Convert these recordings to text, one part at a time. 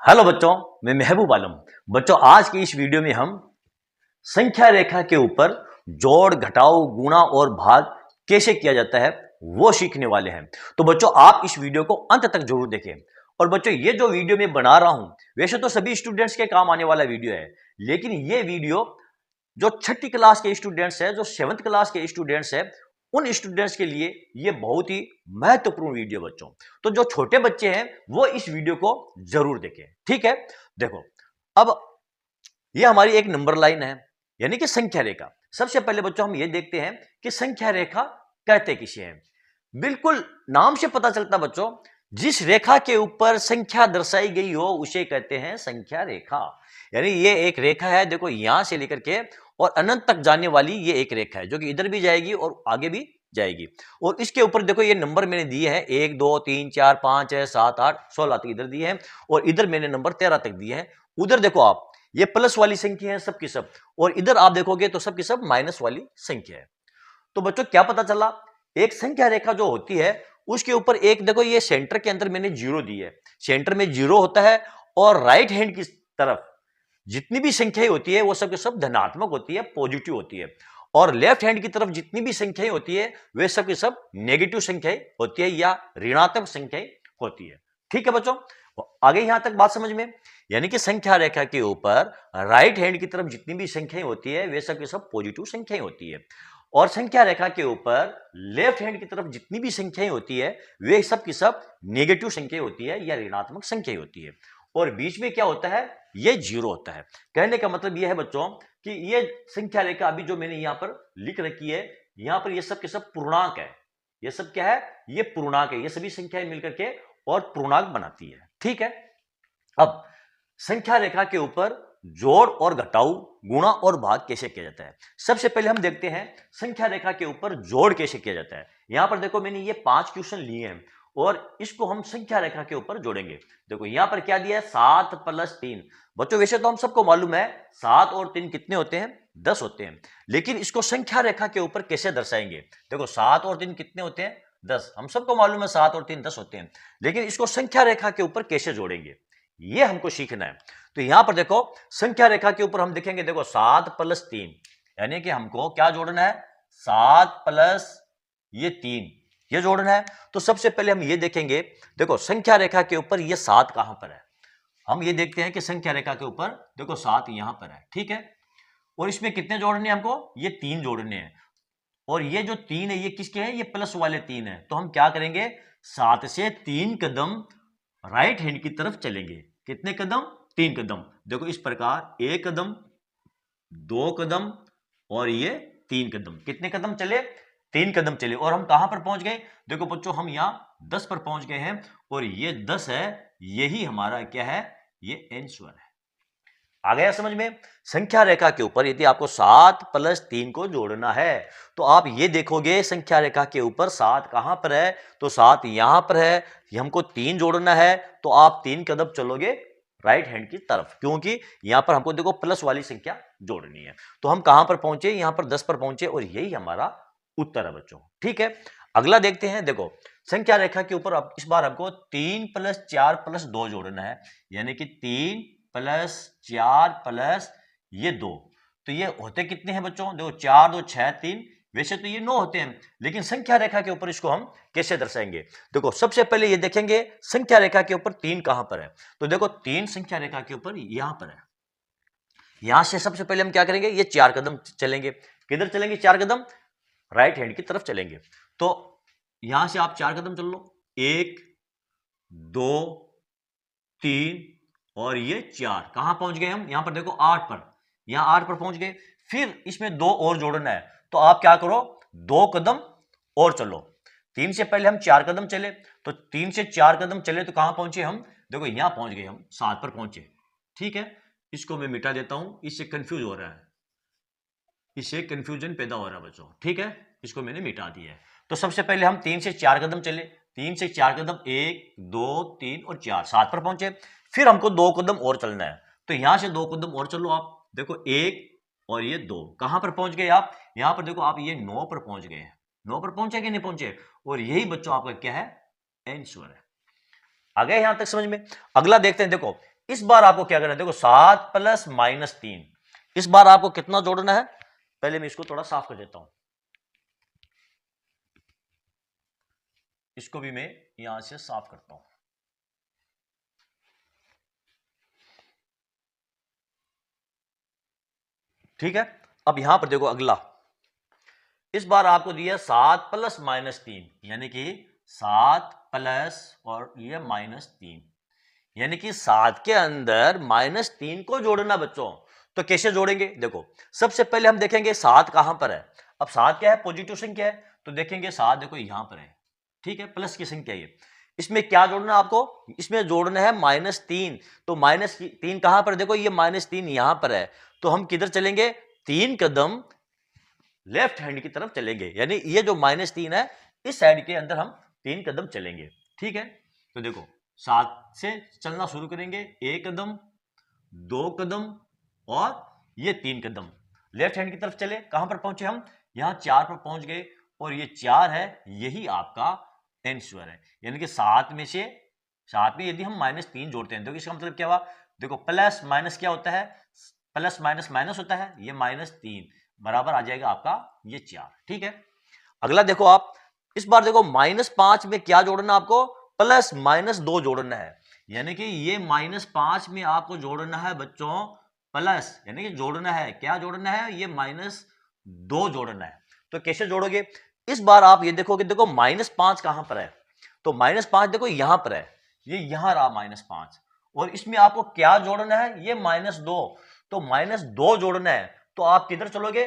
Hello बच्चों, मैं महबूब आलम। बच्चों, आज की इस वीडियो में हम संख्या रेखा के ऊपर जोड़, घटाव, गुणा और भाग कैसे किया जाता है वो सीखने वाले हैं। तो बच्चों, आप इस वीडियो को अंत तक जरूर देखें। और बच्चों, ये जो वीडियो मैं बना रहा हूं वैसे तो सभी स्टूडेंट्स के काम आने वाला वीडियो है, लेकिन ये वीडियो जो छठी क्लास के स्टूडेंट्स है, जो 7th क्लास के स्टूडेंट्स है, उन स्टूडेंट्स के लिए ये बहुत ही महत्वपूर्ण वीडियो बच्चों। तो जो छोटे बच्चे हैं वो इस वीडियो को जरूर देखें। ठीक है, देखो, अब ये हमारी एक नंबर लाइन है, यानी कि संख्या रेखा। सबसे पहले बच्चों हम ये देखते हैं कि संख्या रेखा कहते किसे हैं। बिल्कुल नाम से पता चलता बच्चों, जिस रेखा के ऊपर संख्या दर्शाई गई हो उसे कहते हैं संख्या रेखा। यानी ये एक रेखा है, देखो यहां से लेकर के और अनंत तक जाने वाली ये एक रेखा है, जो कि इधर भी जाएगी और आगे भी जाएगी। और इसके ऊपर देखो ये नंबर मैंने दिए हैं 1 2 3 4 5 6 7 8 16 तक इधर दिए हैं, और इधर मैंने नंबर 13 तक दिए हैं। उधर देखो आप, ये प्लस वाली संख्या है सब की सब, और इधर आप देखोगे तो सब की सब माइनस वाली संख्या है। तो बच्चों क्या पता चला, एक संख्या रेखा जो होती है उसके ऊपर एक देखो ये सेंटर के अंदर मैंने जीरो दी है, सेंटर में जीरो होता है, और राइट हैंड की तरफ जितनी भी संख्याएं होती है वो सब के सब धनात्मक होती है, पॉजिटिव होती है, और लेफ्ट हैंड की तरफ जितनी भी संख्याएं होती है वे सब की सब नेगेटिव संख्याएं होती है या ऋणात्मक संख्याएं होती है। ठीक है बच्चों, आगे यहां तक बात समझ में। यानी कि संख्या रेखा के ऊपर राइट हैंड की तरफ जितनी भी संख्याएं होती है वे सब की सब पॉजिटिव संख्याएं होती है, और संख्या रेखा के ऊपर लेफ्ट हैंड की तरफ जितनी भी संख्याएं होती है वे सब की सब नेगेटिव संख्याएं होती है या ऋणात्मक संख्याएं होती है, और बीच में क्या होता है, ये जीरो होता है। कहने का मतलब यह है बच्चों कि ये संख्या रेखा अभी जो मैंने यहां पर लिख रखी है, यहां पर ये सब के सब पूर्णांक है। ये सब क्या है, ये पूर्णांक है, ये सभी संख्याएं मिलकर के और पूर्णांक बनाती है। ठीक है, अब संख्या रेखा के ऊपर जोड़ और घटाव, गुणा और भाग कैसे किया जाता है। सबसे पहले हम देखते हैं संख्या रेखा के ऊपर जोड़ कैसे किया जाता है। यहां पर देखो मैंने ये 5 क्वेश्चन लिए हैं और इसको हम संख्या रेखा के ऊपर जोड़ेंगे। देखो यहां पर क्या दिया है, 7 + 3। बच्चों वैसे तो हम सबको मालूम है 7 और 3 कितने होते हैं, 10 होते हैं, लेकिन इसको संख्या रेखा के ऊपर कैसे दर्शाएंगे। देखो 7 और 3 कितने होते हैं, 10। हम सबको मालूम है 7 और 3 10 होते हैं, लेकिन इसको संख्या रेखा के ऊपर कैसे जोड़ेंगे ये हमको सीखना है। तो यहां पर देखो संख्या रेखा के ऊपर हम देखेंगे, देखो 7 + 3, यानी कि हमको क्या जोड़ना है, 7 + ये 3, ये जोड़ना है। तो सबसे पहले हम ये देखेंगे, देखो संख्या रेखा के ऊपर ये 7 कहां पर है। हम ये देखते हैं कि संख्या रेखा के ऊपर देखो 7 यहां पर है, ठीक है, और इसमें कितने जोड़ने हैं हमको, ये 3 जोड़ने हैं, और ये जो 3 है ये किसके हैं, ये प्लस वाले 3 है। तो हम क्या करेंगे, 7 से 3 कदम राइट हैंड की तरफ चलेंगे। कितने कदम, 3 कदम। देखो इस प्रकार 1 कदम, 2 कदम और ये 3 कदम। कितने कदम चले, 3 कदम चले, और हम कहां पर पहुंच गए, देखो बच्चों हम यहां 10 पर पहुंच गए हैं, और ये 10 है, यही हमारा क्या है, ये आंसर है। आ गया समझ में। संख्या रेखा के ऊपर यदि आपको 7 + 3 को जोड़ना है तो आप ये देखोगे संख्या रेखा के ऊपर 7 कहां पर है, तो 7 यहां पर है, हमको 3 जोड़ना है, तो आप 3 कदम चलोगे राइट हैंड की तरफ, क्योंकि यहां पर हमको देखो प्लस वाली संख्या जोड़नी है। तो हम कहां पर पहुंचे, यहां पर 10 पर पहुंचे, और यही हमारा उत्तर है बच्चों। ठीक है, अगला देखते हैं। देखो संख्या रेखा के ऊपर अब इस बार हमको 3 + 4 + 2 जोड़ना है, यानी कि 3 + 4 + ये 2। तो ये होते कितने हैं बच्चों, देखो 4 2 6 3, वैसे तो ये 9 होते हैं, लेकिन संख्या रेखा के ऊपर इसको हम कैसे दर्शाएंगे। देखो सबसे पहले ये देखेंगे संख्या रेखा के ऊपर 3 कहां पर है। तो देखो 3 संख्या रेखा के ऊपर यहां पर है। यहां से सबसे पहले हम क्या करेंगे, ये 4 कदम चलेंगे। किधर चलेंगे, 4 कदम राइट हैंड की तरफ चलेंगे। तो यहां से आप 4 कदम चल लो, 1 2 3 और ये 4। कहां पहुंच गए हम, यहां पर देखो 8 पर, यहां 8 पर पहुंच गए। फिर इसमें 2 और जोड़ना है, तो आप क्या करो, 2 कदम और चलो। 3 से पहले हम 4 कदम चले, तो 3 से 4 कदम चले तो कहां पहुंचे हम, देखो यहां पहुंच गए, हम 7 पर पहुंचे। ठीक है, इसको मैं मिटा देता हूं, इससे कंफ्यूज हो रहा है, इससे कंफ्यूजन पैदा हो रहा है बच्चों। ठीक है, इसको मैंने मिटा दिया है। तो सबसे पहले हम 3 से 4 कदम चले, 3 से 4 कदम, 1 2 3 और 4, 7 पर पहुंचे। फिर हमको 2 कदम और चलना है, तो यहां से 2 कदम और चलो आप, देखो 1 और ये 2। कहां पर पहुंच गए आप, यहां पर देखो आप ये 9 पर पहुंच गए हैं। 9 पर पहुंचे कि नहीं पहुंचे, और यही बच्चों आपका क्या है, आंसर है। आ गया यहां तक समझ में। अगला देखते हैं, देखो इस बार आपको क्या करना है, देखो 7 प्लस माइनस 3, इस बार आपको कितना जोड़ना है, पहले मैं इसको थोड़ा साफ कर देता हूं, इसको भी मैं यहां से साफ करता हूं। ठीक है, अब यहां पर देखो अगला, इस बार आपको दिया 7 प्लस माइनस 3, यानी कि 7 प्लस और ये माइनस 3, यानी कि 7 के अंदर माइनस 3 को जोड़ना बच्चों। तो कैसे जोड़ेंगे, देखो सबसे पहले हम देखेंगे 7 कहां पर है। अब 7 क्या है, पॉजिटिव संख्या है, तो देखेंगे 7 देखो यहां पर है, ठीक है, प्लस की संख्या ये। इसमें क्या जोड़ना आपको, इसमें जोड़ना है माइनस 3, तो माइनस 3 कहां पर, देखो ये माइनस 3 यहां पर है, तो हम किधर चलेंगे, 3 कदम लेफ्ट हैंड की तरफ चलेंगे, यानी ये जो माइनस 3 है इस साइड के अंदर हम 3 कदम चलेंगे। ठीक है, तो देखो 7 से चलना शुरू करेंगे, 1 कदम, 2 कदम और ये 3 कदम लेफ्ट हैंड की तरफ चले। कहां पर पहुंचे हम, यहां 4 पर पहुंच गए, और ये 4 है, यही आपका आंसर है। यानी कि 7 में से, 7 में यदि हम माइनस 3 जोड़ते हैं तो इसका मतलब क्या हुआ, देखो प्लस माइनस क्या होता है, प्लस माइनस माइनस होता है, ये माइनस 3 बराबर आ जाएगा आपका ये 4। ठीक है, अगला देखो आप, इस बार देखो -5 में क्या जोड़ना आपको, प्लस -2 जोड़ना है, यानी कि ये -5 में आपको जोड़ना है बच्चों प्लस, यानी कि जोड़ना है, क्या जोड़ना है, ये -2 जोड़ना है। तो कैसे जोड़ोगे, इस बार आप ये देखोगे, देखो -5 कहां पर है, तो -5 देखो यहां पर है, ये यहां रहा -5, और इसमें आपको क्या जोड़ना है, ये -2, तो -2 जोड़ना है, तो आप किधर चलोगे,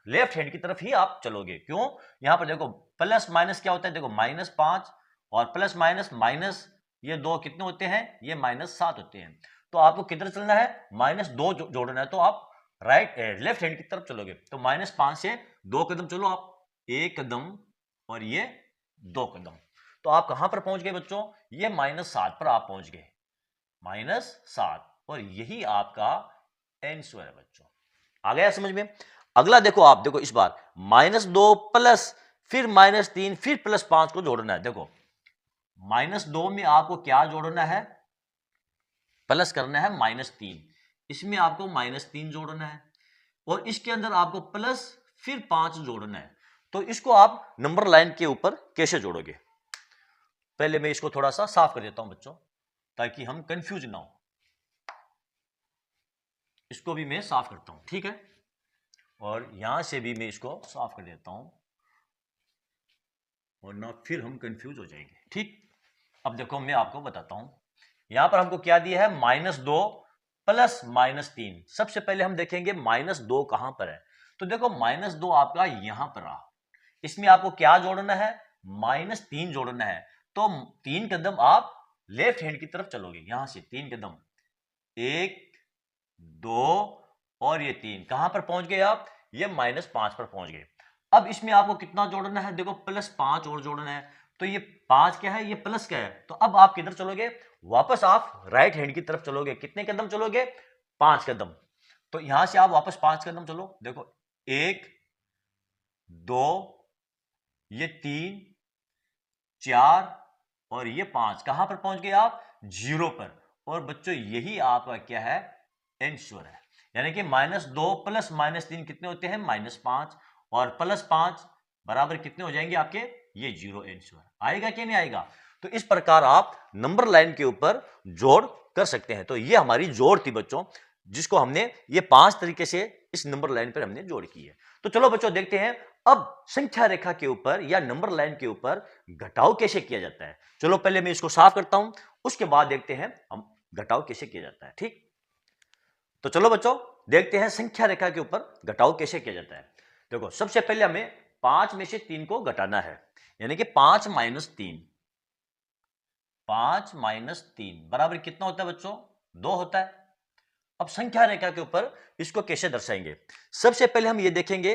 लेफ्ट हैंड की तरफ ही आप चलोगे। क्यों, यहां पर देखो प्लस माइनस क्या होता है, देखो -5 और प्लस माइनस माइनस, ये 2 कितने होते हैं, ये -7 होते हैं। तो आपको किधर चलना है, -2 जोड़ना है, तो आप लेफ्ट हैंड की तरफ चलोगे, तो -5 से 2 कदम चलो आप, 1 कदम और ये 2 कदम, तो आप कहां पर पहुंच गए बच्चों, ये -7 पर आप पहुंच गए, -7, और यही आपका आंसर है बच्चों। आ गया समझ में। अगला देखो आप, देखो इस बार -2 प्लस फिर -3 फिर +5 को जोड़ना है। देखो -2 में आपको क्या जोड़ना है, प्लस करना है -3, इसमें आपको -3 जोड़ना है, और इसके अंदर आपको प्लस फिर 5 जोड़ना है। तो इसको आप नंबर लाइन के ऊपर कैसे जोड़ोगे, पहले मैं इसको थोड़ा सा साफ कर देता हूं बच्चों, ताकि हम कंफ्यूज ना हो। इसको भी मैं साफ करता हूं, ठीक है, और यहां से भी मैं इसको साफ कर देता हूं, वरना फिर हम कंफ्यूज हो जाएंगे। ठीक, अब देखो मैं आपको बताता हूं, यहां पर हमको क्या दिया है, -2 प्लस -3। सबसे पहले हम देखेंगे -2 कहां पर है, तो देखो -2 आपका यहां पर रहा, इसमें आपको क्या जोड़ना है, -3 जोड़ना है, तो 3 कदम आप लेफ्ट हैंड की तरफ चलोगे, यहां से 3 कदम, 1 2 और ये 3, कहां पर पहुंच गए आप, ये -5 पर पहुंच गए। अब इसमें आपको कितना जोड़ना है, देखो +5 और जोड़ना है, तो ये 5 क्या है, ये प्लस क्या है, तो अब आप किधर चलोगे, वापस आप राइट हैंड की तरफ चलोगे, कितने कदम चलोगे, 5 कदम, तो यहां से आप वापस 5 कदम चलो, देखो 1 2 ये 3 4 और ये 5, कहां पर पहुंच गए आप, 0 पर, और बच्चों यही आपका क्या है, आंसर है। यानी कि -2 प्लस -3 कितने होते हैं, -5, और +5 बराबर कितने हो जाएंगे आपके, ये 0 आंसर आएगा कि नहीं आएगा। तो इस प्रकार आप नंबर लाइन के ऊपर जोड़ कर सकते हैं। तो ये हमारी जोड़ थी बच्चों, जिसको हमने ये 5 तरीके से इस नंबर लाइन पर हमने जोड़ की है। तो चलो बच्चों देखते हैं अब संख्या रेखा के ऊपर या नंबर लाइन के ऊपर घटाव कैसे किया जाता है। चलो पहले मैं इसको साफ करता हूं, उसके बाद देखते हैं हम घटाव कैसे किया जाता है। ठीक, तो चलो बच्चों देखते हैं संख्या रेखा के ऊपर घटाव कैसे किया जाता है। देखो सबसे पहले हमें 5 में से 3 को घटाना है, यानी कि 5 माइनस 3, 5 माइनस 3 बराबर कितना होता है बच्चों, 2 होता है। अब संख्या रेखा के ऊपर इसको कैसे दर्शाएंगे, सबसे पहले हम ये देखेंगे,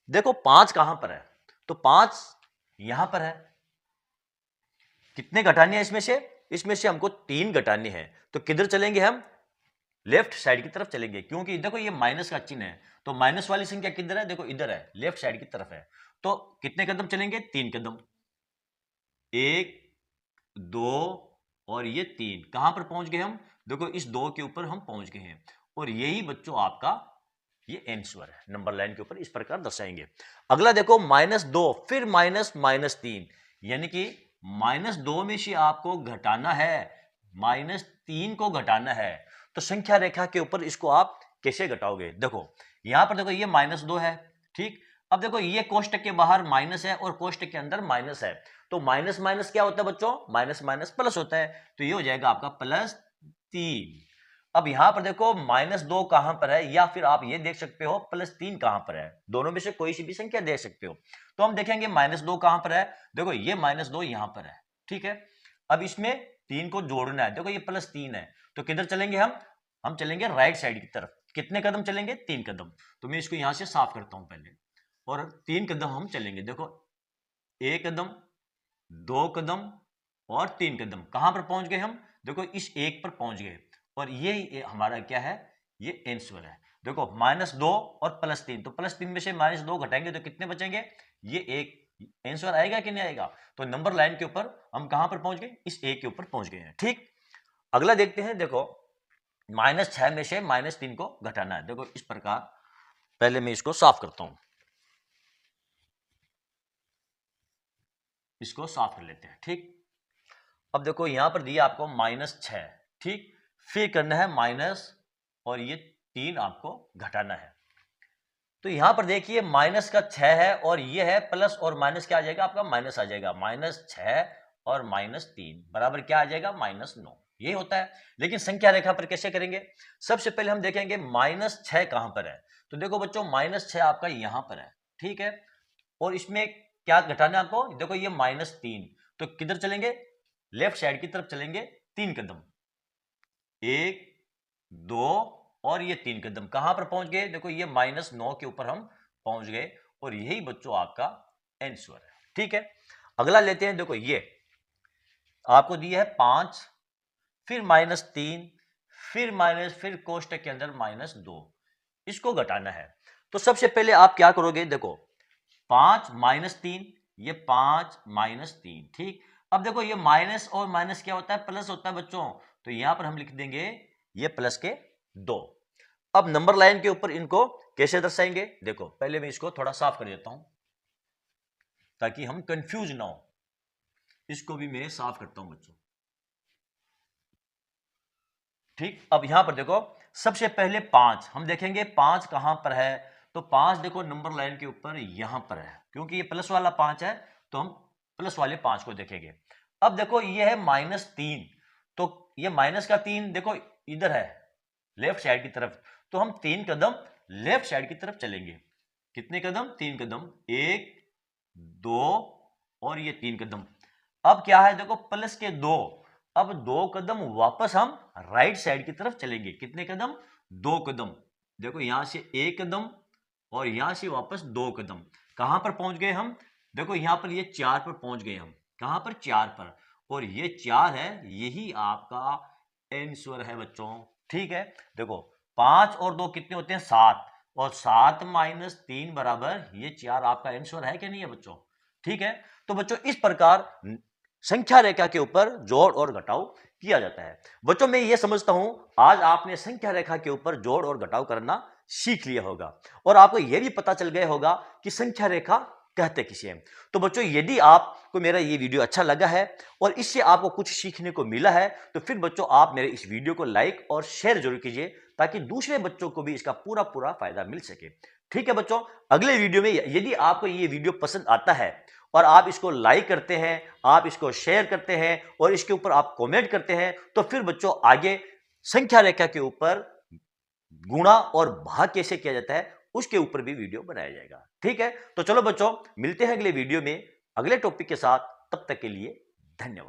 देखो 5 कहां पर है, तो 5 यहां पर है, कितने घटाने हैं इसमें से हमको 3 घटाने हैं, तो किधर चलेंगे हम, लेफ्ट साइड की तरफ चलेंगे, क्योंकि देखो ये माइनस का चिन्ह है, तो माइनस वाली संख्या किधर है, देखो इधर है, लेफ्ट साइड की तरफ है। तो कितने कदम चलेंगे, 3 कदम, 1 2 और ये 3, कहां पर पहुंच गए हम, देखो इस 2 के ऊपर हम पहुंच गए हैं और यही बच्चों आपका ये आंसर है। नंबर लाइन के ऊपर इस प्रकार दर्शाएंगे। अगला देखो -2 फिर -3, यानी कि -2 में से आपको घटाना है, -3 को घटाना है। तो संख्या रेखा के ऊपर इसको आप कैसे घटाओगे? देखो यहां पर देखो ये -2 है, ठीक। अब देखो ये कोष्टक के बाहर माइनस है और कोष्टक के अंदर माइनस है, तो माइनस माइनस क्या होता है बच्चों? माइनस माइनस प्लस होता है, तो ये हो जाएगा आपका +3। अब यहां पर देखो -2 कहां पर है, या फिर आप ये देख सकते हो +3 कहां पर है, दोनों में से कोई सी भी संख्या देख सकते हो। तो हम देखेंगे -2 कहां पर है, देखो ये -2 यहां पर है, ठीक है। अब इसमें 3 को जोड़ना है, देखो ये +3 है, तो किधर चलेंगे हम चलेंगे राइट साइड की तरफ। कितने कदम चलेंगे? 3 कदम। तो मैं इसको यहां से साफ करता हूं पहले, और 3 कदम हम चलेंगे। देखो 1 कदम, 2 कदम और 3 कदम। कहां पर पहुंच गए हम? देखो इस 1 पर पहुंच गए, और ये हमारा क्या है? ये आंसर है। देखो -2 और +3, तो +3 में से -2 घटाएंगे तो कितने बचेंगे? ये 1। आंसर आएगा कि नहीं आएगा? तो नंबर लाइन के ऊपर हम कहां पर पहुंच गए? इस 1 के ऊपर पहुंच गए हैं, ठीक। अगला देखते हैं। देखो -6 में से -3 को घटाना है। देखो इस प्रकार, पहले मैं इसको साफ करता हूं, इसको साफ कर लेते हैं, ठीक। अब देखो यहां पर दिया आपको -6, ठीक। फिर करना है माइनस, और ये 3 आपको घटाना है। तो यहां पर देखिए माइनस का 6 है और ये है प्लस, और माइनस क्या आ जाएगा आपका? माइनस आ जाएगा। -6 और -3 बराबर क्या आ जाएगा? -9। ये होता है। लेकिन संख्या रेखा पर कैसे करेंगे? सबसे पहले हम देखेंगे -6 कहां पर है। तो देखो बच्चों -6 आपका यहां पर है, ठीक है। और इसमें क्या घटाना है आपको? देखो ये -3, तो किधर चलेंगे? लेफ्ट साइड की तरफ चलेंगे 3 कदम। 1, 2 और ये 3 कदम। कहां पर पहुंच गए? देखो ये -9 के ऊपर हम पहुंच गए, और यही बच्चों आपका आंसर है, ठीक है। अगला लेते हैं। देखो ये आपको दिया है 5, फिर -3, फिर माइनस, फिर कोष्टक के अंदर -2, इसको घटाना है। तो सबसे पहले आप क्या करोगे? देखो 5 -3, ये 5 -3, ठीक। अब देखो ये माइनस और माइनस क्या होता है? प्लस होता है बच्चों। तो यहां पर हम लिख देंगे ये प्लस के 2। अब नंबर लाइन के ऊपर इनको कैसे दर्शाएंगे? देखो पहले मैं इसको थोड़ा साफ कर देता हूं ताकि हम कंफ्यूज ना हो। इसको भी मैं साफ करता हूं बच्चों, ठीक। अब यहां पर देखो सबसे पहले 5 हम देखेंगे, 5 कहां पर है? तो 5 देखो नंबर लाइन के ऊपर यहां पर है, क्योंकि ये प्लस वाला 5 है, तो हम प्लस वाले 5 को देखेंगे। अब देखो ये है -3, तो ये माइनस का 3 देखो इधर है लेफ्ट साइड की तरफ, तो हम 3 कदम लेफ्ट साइड की तरफ चलेंगे। कितने कदम? 3 कदम। 1, 2 और ये 3 कदम। अब क्या है? देखो प्लस के 2, अब 2 कदम वापस हम राइट साइड की तरफ चलेंगे। कितने कदम? 2 कदम। देखो यहां से 1 कदम और यहां से वापस 2 कदम। कहां पर पहुंच गए हम? देखो यहां पर ये 4 पर पहुंच गए हम। कहां पर? 4 पर, और ये 4 है, यही आपका आंसर है बच्चों, ठीक है। देखो 5 और 2 कितने होते हैं? 7, और 7 -3 बराबर ये 4 आपका आंसर है कि नहीं है बच्चों? ठीक है। तो बच्चों इस प्रकार संख्या रेखा के ऊपर जोड़ और घटाव किया जाता है। बच्चों मैं ये समझता हूं आज आपने संख्या रेखा के ऊपर जोड़ और घटाव करना सीख लिया होगा, और आपको यह भी पता चल गया होगा कि संख्या रेखा कहते किसे हैं। तो बच्चों यदि आपको मेरा ये वीडियो अच्छा लगा है और इससे आपको कुछ सीखने को मिला है, तो फिर बच्चों आप मेरे इस वीडियो को लाइक और शेयर जरूर कीजिए, ताकि दूसरे बच्चों को भी इसका पूरा फायदा मिल सके। ठीक है बच्चों, अगले वीडियो में यदि आपको ये वीडियो पसंद आता है और आप इसको लाइक करते हैं, आप इसको शेयर करते हैं और इसके ऊपर आप कमेंट करते हैं, तो फिर बच्चों आगे संख्या रेखा के ऊपर गुणा और भाग कैसे किया जाता है उसके ऊपर भी वीडियो बनाया जाएगा। ठीक है, तो चलो बच्चों मिलते हैं अगले वीडियो में अगले टॉपिक के साथ। तब तक के लिए धन्यवाद।